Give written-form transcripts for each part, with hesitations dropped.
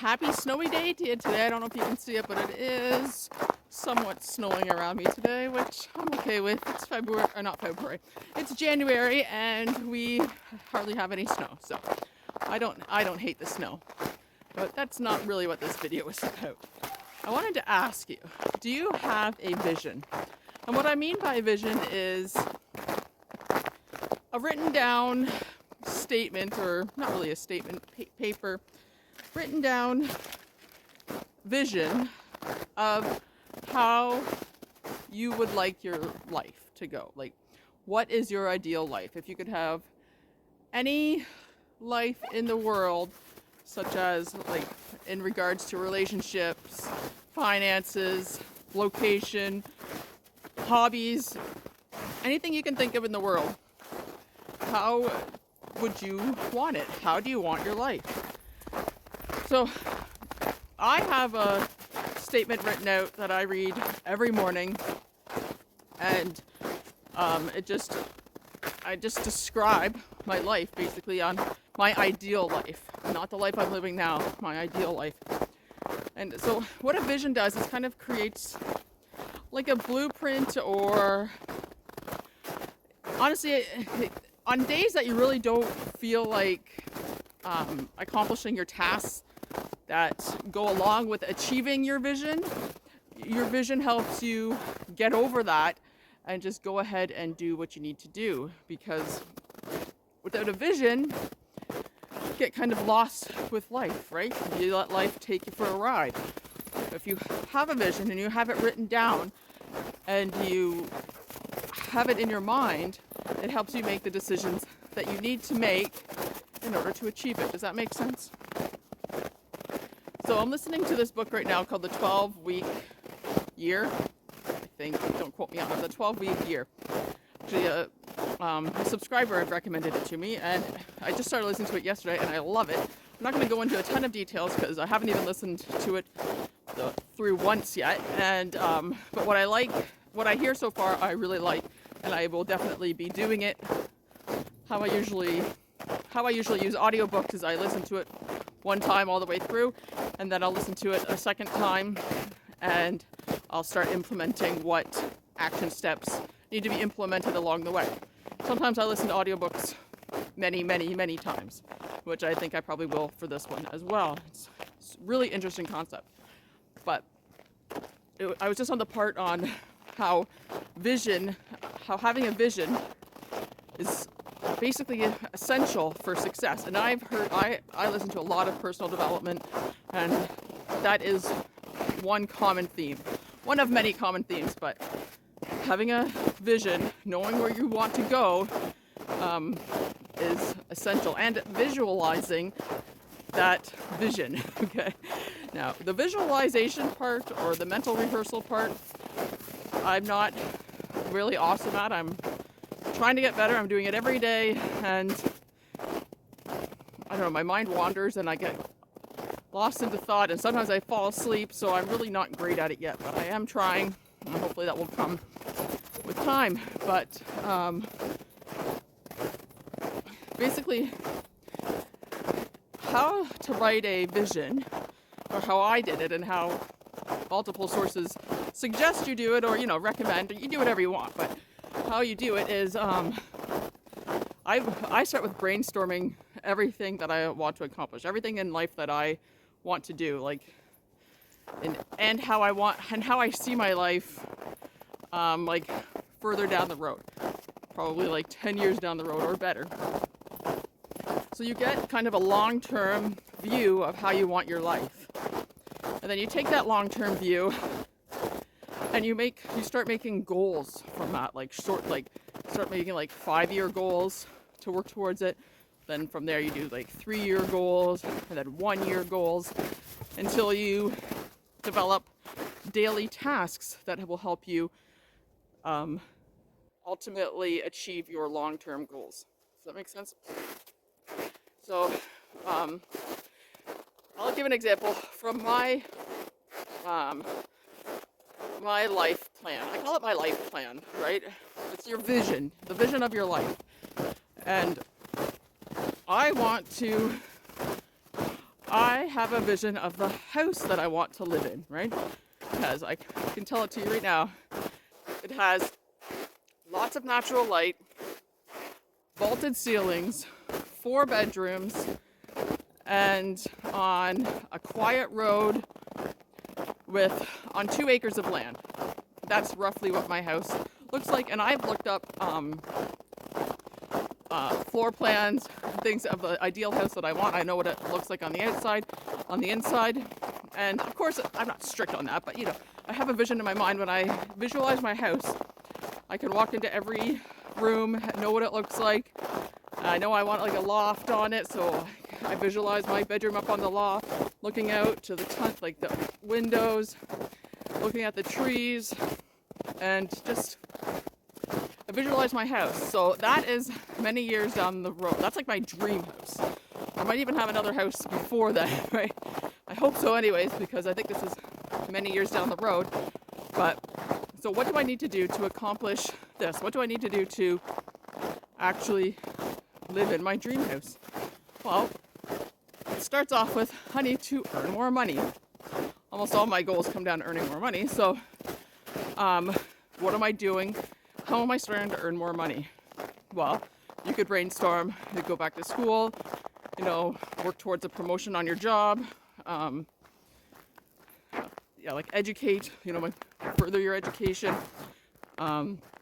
happy snowy day today. I don't know if you can see it, but it is somewhat snowing around me today, which I'm okay with. It's February, or not February. It's January, and we hardly have any snow, so I don't hate the snow. But that's not really what this video is about. I wanted to ask you, do you have a vision? And what I mean by vision is a written down statement, or not really a statement, paper, written down vision of how you would like your life to go. Like, what is your ideal life? If you could have any life in the world, such as like in regards to relationships, finances, location, hobbies, anything you can think of in the world, how would you want it? How do you want your life? So I have a statement written out that I read every morning, and I just describe my life basically on my ideal life, not the life I'm living now, my ideal life. And so what a vision does is kind of creates like a blueprint, or honestly, on days that you really don't feel like accomplishing your tasks that go along with achieving your vision helps you get over that and just go ahead and do what you need to do. Because without a vision, you get kind of lost with life, right? You let life take you for a ride. If you have a vision and you have it written down and you have it in your mind, it helps you make the decisions that you need to make in order to achieve it. Does that make sense? So I'm listening to this book right now called The 12-Week Year. I think, don't quote me on it, The 12-Week Year. Actually, a subscriber had recommended it to me, and I just started listening to it yesterday, and I love it. I'm not going to go into a ton of details because I haven't even listened to it through once yet. And but what I hear so far, I really like, and I will definitely be doing it. How I usually use audiobooks is I listen to it one time all the way through, and then I'll listen to it a second time, and I'll start implementing what action steps need to be implemented along the way. Sometimes I listen to audiobooks many times, which I think I probably will for this one as well. It's a really interesting concept. But I was just on the part on how having a vision is basically essential for success. And I listen to a lot of personal development, and that is one common theme. One of many common themes, but having a vision, knowing where you want to go, is essential. And visualizing that vision, okay? Now, the visualization part, or the mental rehearsal part, I'm not really awesome at. I'm trying to get better. I'm doing it every day, and I don't know, my mind wanders and I get lost into thought, and sometimes I fall asleep, so I'm really not great at it yet, but I am trying, and hopefully that will come with time. But basically, how to write a vision, or how I did it, and how multiple sources suggest you do it, or recommend, you do whatever you want, but how you do it is I start with brainstorming everything that I want to accomplish, everything in life that I want to do, like and how I see my life like further down the road, probably like 10 years down the road or better. So you get kind of a long-term view of how you want your life, and then you take that long-term view and you start making goals from that, start making 5-year goals to work towards it. Then from there you do 3-year goals, and then 1-year goals, until you develop daily tasks that will help you ultimately achieve your long-term goals. Does that make sense? So I'll give an example from my life plan. I call it my life plan, right? It's your vision, the vision of your life. And I want to I have a vision of the house that I want to live in, right? Because I can tell it to you right now. It has lots of natural light, vaulted ceilings, 4 bedrooms, and on a quiet road on 2 acres of land. That's roughly what my house looks like. And I've looked up floor plans, things of the ideal house that I want. I know what it looks like on the outside, on the inside. And of course, I'm not strict on that, but you know, I have a vision in my mind. When I visualize my house, I can walk into every room, know what it looks like. I know I want like a loft on it, so I visualize my bedroom up on the loft, looking out to the windows, looking at the trees, and just I visualize my house. So that is many years down the road. That's like my dream house. I might even have another house before that, right? I hope so anyways, because I think this is many years down the road. But so what do I need to do to accomplish this? What do I need to do to actually live in my dream house? Well, it starts off with I need to earn more money. Almost all my goals come down to earning more money. So what am I doing? How am I starting to earn more money? Well, you could brainstorm, you could go back to school, you know, work towards a promotion on your job, like educate, you know, further your education,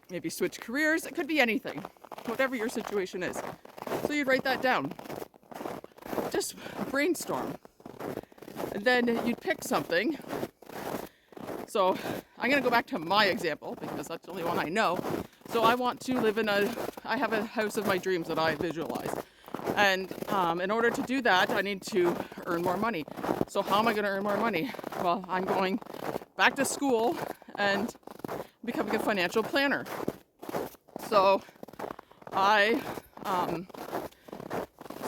maybe switch careers. It could be anything, whatever your situation is. So you'd write that down. Just brainstorm. And then you'd pick something. So I'm going to go back to my example because that's the only one I know. So I want to live I have a house of my dreams that I visualize. And in order to do that, I need to earn more money. So how am I going to earn more money? Well, I'm going back to school and becoming a financial planner. So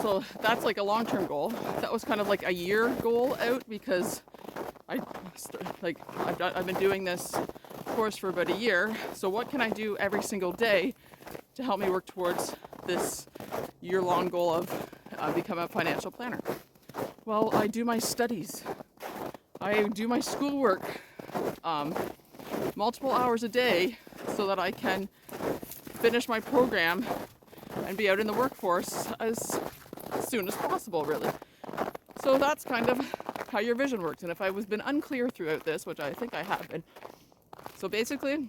so that's like a long-term goal. That was kind of like a year goal out because I've been doing this course for about a year. So what can I do every single day to help me work towards this year-long goal of becoming a financial planner? Well, I do my studies. I do my schoolwork multiple hours a day so that I can finish my program and be out in the workforce as soon as possible, really. So that's kind of how your vision works. And if I was been unclear throughout this, which I think I have been, so basically,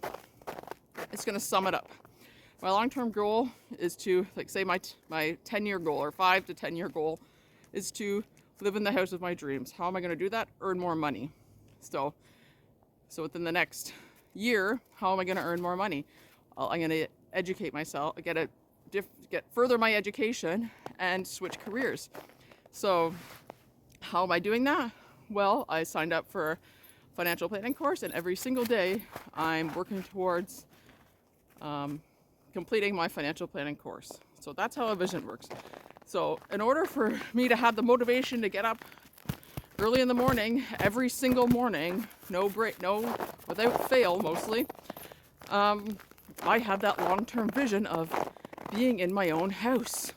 it's going to sum it up. My long-term goal is to, like, say my 10-year goal or 5 to 10-year goal is to live in the house of my dreams. How am I going to do that? Earn more money. So within the next year, how am I going to earn more money? I'm going to educate myself, get further my education, and switch careers. So how am I doing that? Well, I signed up for a financial planning course, and every single day I'm working towards completing my financial planning course. So that's how a vision works. So in order for me to have the motivation to get up early in the morning, every single morning, no break, no, without fail mostly, I have that long-term vision of being in my own house,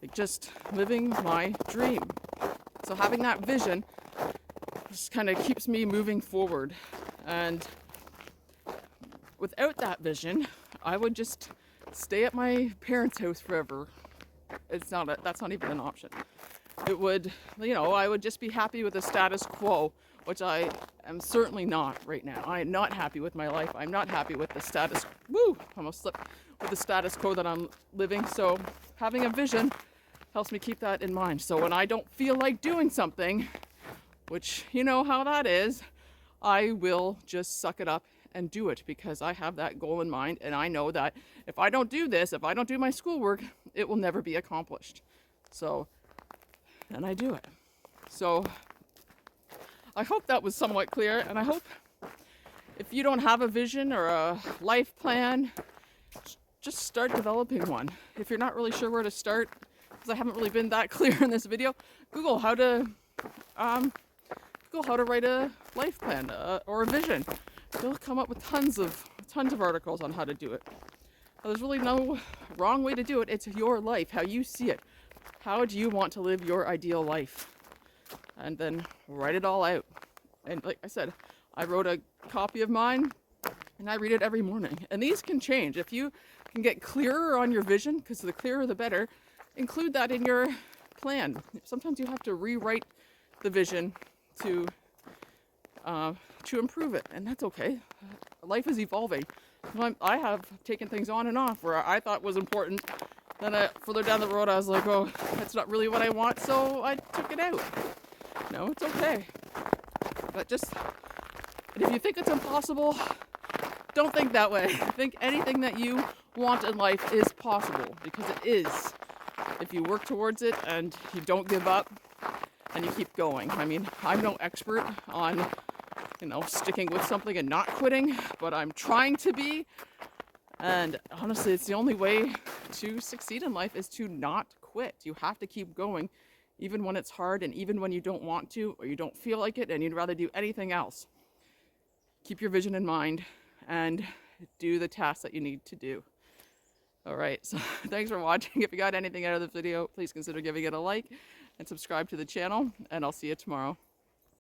like just living my dream. So having that vision just kind of keeps me moving forward. And without that vision, I would just stay at my parents' house forever. That's not even an option. It would, I would just be happy with the status quo, which I am certainly not right now. I am not happy with my life. I'm not happy with the almost slipped, with the status quo that I'm living. So having a vision helps me keep that in mind. So when I don't feel like doing something, which you know how that is, I will just suck it up and do it because I have that goal in mind, and I know that if I don't do this, if I don't do my schoolwork, it will never be accomplished. So then I do it. So I hope that was somewhat clear, and I hope if you don't have a vision or a life plan, just start developing one. If you're not really sure where to start, because I haven't really been that clear in this video, Google how to write a life plan or a vision. You'll come up with tons of articles on how to do it. There's really no wrong way to do it. It's your life, how you see it. How do you want to live your ideal life? and then write it all out. And like I said, I wrote a copy of mine and I read it every morning. And these can change. If you can get clearer on your vision, because the clearer the better, include that in your plan. Sometimes you have to rewrite the vision to improve it, and that's okay. Life is evolving. I have taken things on and off where I thought was important. Then further down the road, I was like, oh, that's not really what I want, so I took it out. No, it's okay. But and if you think it's impossible, don't think that way. Think anything that you want in life is possible, because it is. If you work towards it and you don't give up and you keep going. I mean, I'm no expert on, sticking with something and not quitting, but I'm trying to be. And honestly, it's the only way to succeed in life is to not quit. You have to keep going, even when it's hard and even when you don't want to or you don't feel like it and you'd rather do anything else. Keep your vision in mind and do the tasks that you need to do. All right, so thanks for watching. If you got anything out of this video, please consider giving it a like and subscribe to the channel, and I'll see you tomorrow.